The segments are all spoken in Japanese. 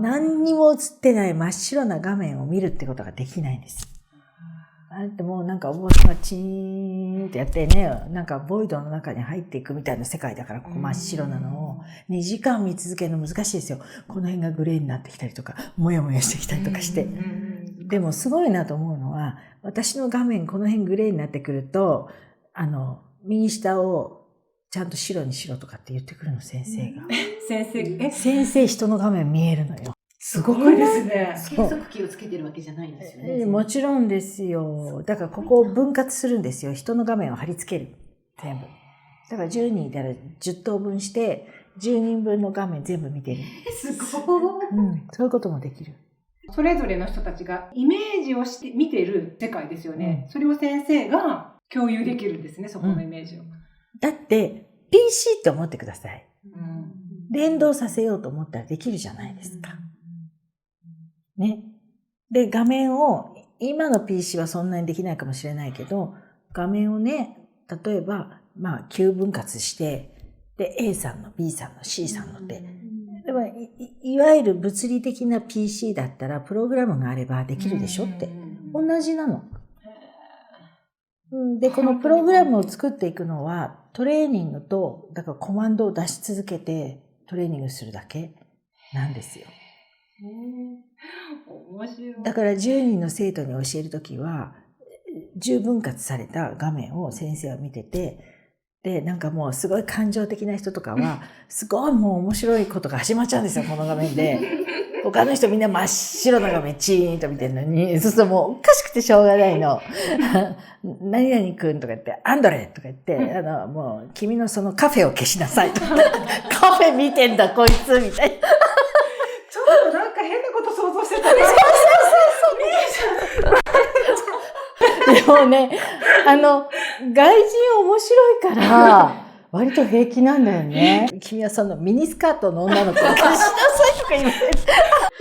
何にも映ってない真っ白な画面を見るってことができないんです。あれってもうなんかお坊さんがチーンってやってね、なんかボイドの中に入っていくみたいな世界だから、ここ真っ白なのを2時間見続けるの難しいですよ。この辺がグレーになってきたりとか、もやもやしてきたりとかして。でもすごいなと思うのは、私の画面この辺グレーになってくると、右下をちゃんと白にしろとかって言ってくるの、先生が。先生人の画面見えるのよ。すごくですね。計測器をつけてるわけじゃないんですよね。もちろんですよ。だからここを分割するんですよ。人の画面を貼り付ける。全部。だから10人いたら10等分して、10人分の画面全部見てる。すごい。そういうこともできる。それぞれの人たちがイメージをして見てる世界ですよね。それを先生が共有できるんですね、そこのイメージを。だって、PC って思ってください。連動させようと思ったらできるじゃないですか。ね。で、画面を、今の PC はそんなにできないかもしれないけど、画面をね、例えば、9分割して、で、A さんの B さんの C さんのって、でも いわゆる物理的な PC だったら、プログラムがあればできるでしょって。同じなの。で、このプログラムを作っていくのは、トレーニングと、だからコマンドを出し続けて、トレーニングするだけなんですよ。面白い。だから10人の生徒に教えるときは、10分割された画面を先生は見てて、で、なんかもうすごい感情的な人とかは、すごいもう面白いことが始まっちゃうんですよ、この画面で。他の人みんな真っ白な画面チーンと見てるのに、そうするともうおかしくてしょうがないの。何々くんとか言って、アンドレとか言って、もう君のそのカフェを消しなさいとか、カフェ見てんだこいつみたいな。ちょっとなんか変なこと想像してたね。でもね、外人面白いから、割と平気なんだよね。君はそのミニスカートの女の子を消しなさいとか言われて。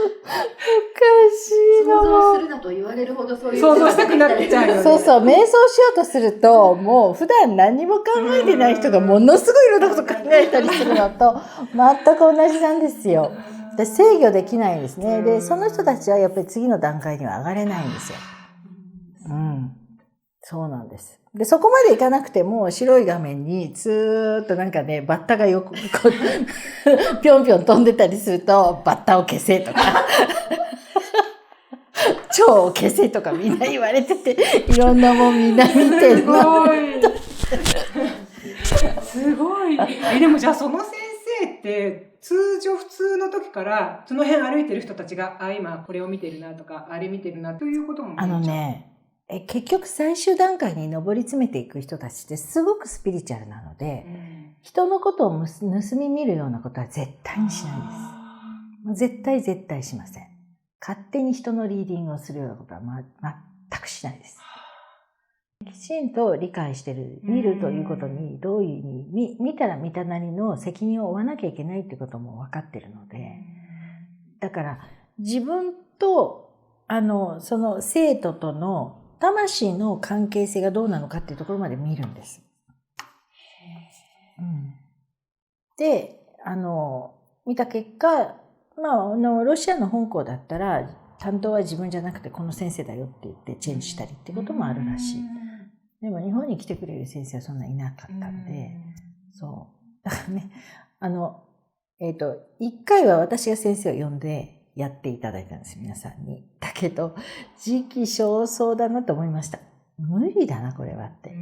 おかしいな。想像するなと言われるほどそういう想像したくなっちゃうよね。そうそう、瞑想しようとすると、もう普段何も考えてない人がものすごいいろんなこと考えたりするのと、全く同じなんですよ。で、制御できないんですね。で、その人たちはやっぱり次の段階には上がれないんですよ。そうなんです。で、そこまでいかなくても、白い画面にずーっとなんかね、バッタがよく、ぴょんぴょん飛んでたりすると、バッタを消せとか、蝶を消せとかみんな言われてて、いろんなもんみんな見てるの。すごい。でもじゃあその先生って、通常普通の時から、その辺歩いてる人たちが、今これを見てるなとか、あれ見てるなということも結局最終段階に上り詰めていく人たちってすごくスピリチュアルなので、人のことを盗み見るようなことは絶対にしないです。絶対しません。勝手に人のリーディングをするようなことは全くしないです。きちんと理解してる、見るということにどういう意味、見たら見たなりの責任を負わなきゃいけないってことも分かってるので、だから自分とその生徒との魂の関係性がどうなのかっていうところまで見るんです。で、見た結果、ロシアの本校だったら、担当は自分じゃなくてこの先生だよって言ってチェンジしたりってこともあるらしい。でも日本に来てくれる先生はそんないなかったので、そう。だからね、一回は私が先生を呼んで、やっていただいたんですよ、皆さんに。だけど、時期尚早だなと思いました。無理だな、これはって。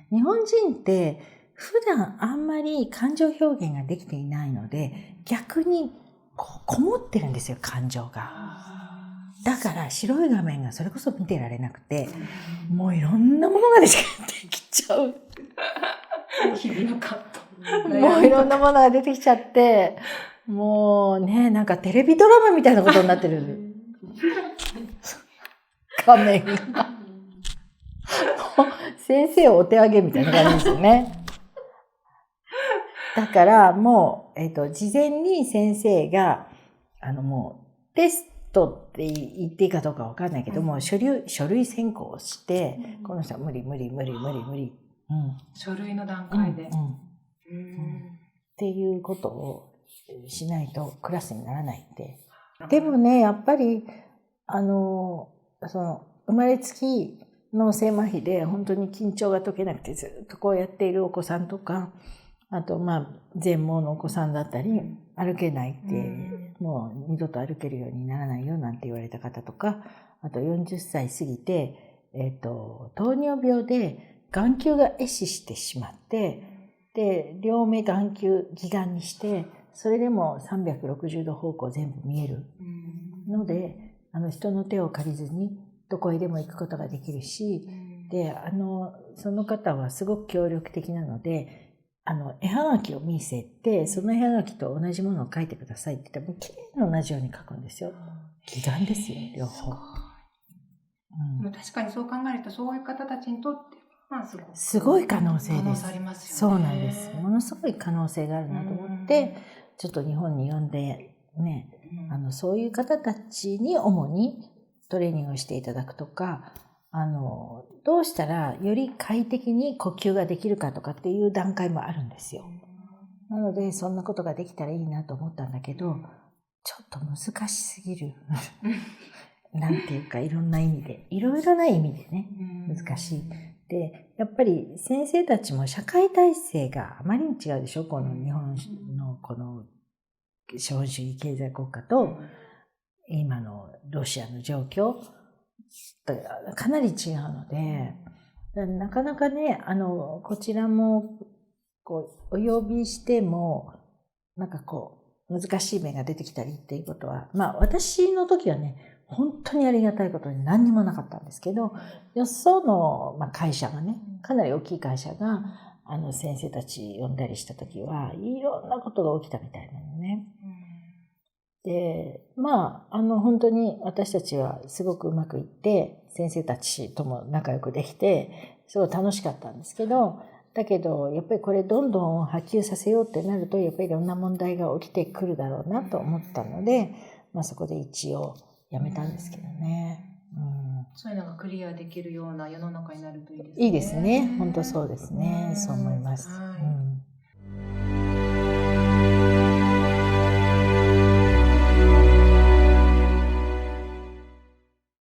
日本人って普段あんまり感情表現ができていないので、逆にこもってるんですよ、感情が。だから白い画面がそれこそ見てられなくて、もういろんなものが出てきちゃう。日々のカット。もういろんなものが出てきちゃって、もうね、なんかテレビドラマみたいなことになってる。画面が。先生をお手上げみたいな感じですよね。だからもう、事前に先生が、もうテストって言っていいかどうかわかんないけども、書類選考をして、この人は無理。書類の段階で。っていうことをしないとクラスにならないって。でもね、やっぱり、生まれつき脳性麻痺で本当に緊張が解けなくてずっとこうやっているお子さんとか、あと全盲のお子さんだったり、歩けないって、もう二度と歩けるようにならないよなんて言われた方とか、あと40歳過ぎて、糖尿病で眼球が壊死してしまって、で、両目眼球義眼にして、それでも360度方向全部見えるので、人の手を借りずにどこへでも行くことができるし、で、その方はすごく協力的なので、絵はがきを見せて、その絵はがきと同じものを描いてくださいって言っても、きれいに同じように描くんですよ。義眼ですよ、両方。確かにそう考えると、そういう方たちにとってはすごい可能性です。可能性ありますよね。そうなんです。ものすごい可能性があるなと思って、ちょっと日本に呼んでね、そういう方たちに主にトレーニングをしていただくとか、どうしたらより快適に呼吸ができるかとかっていう段階もあるんですよ。なので、そんなことができたらいいなと思ったんだけど、ちょっと難しすぎる。なんていうか、いろんな意味で、いろいろな意味でね、難しい。で、やっぱり先生たちも社会体制があまりに違うでしょ、この日本のこの資本主義経済国家と、今のロシアの状況かなり違うので、なかなかね、こちらもこうお呼びしてもなんかこう難しい面が出てきたりっていうことは、私の時はね、本当にありがたいことに何にもなかったんですけど、よその会社がね、かなり大きい会社が先生たち呼んだりした時はいろんなことが起きたみたいなのね。で、本当に私たちはすごくうまくいって、先生たちとも仲良くできて、すごい楽しかったんですけど、だけど、やっぱりこれどんどん波及させようってなると、やっぱりいろんな問題が起きてくるだろうなと思ったので、そこで一応やめたんですけどね。そういうのがクリアできるような世の中になるといいですね。いいですね。本当そうですね。そう思います。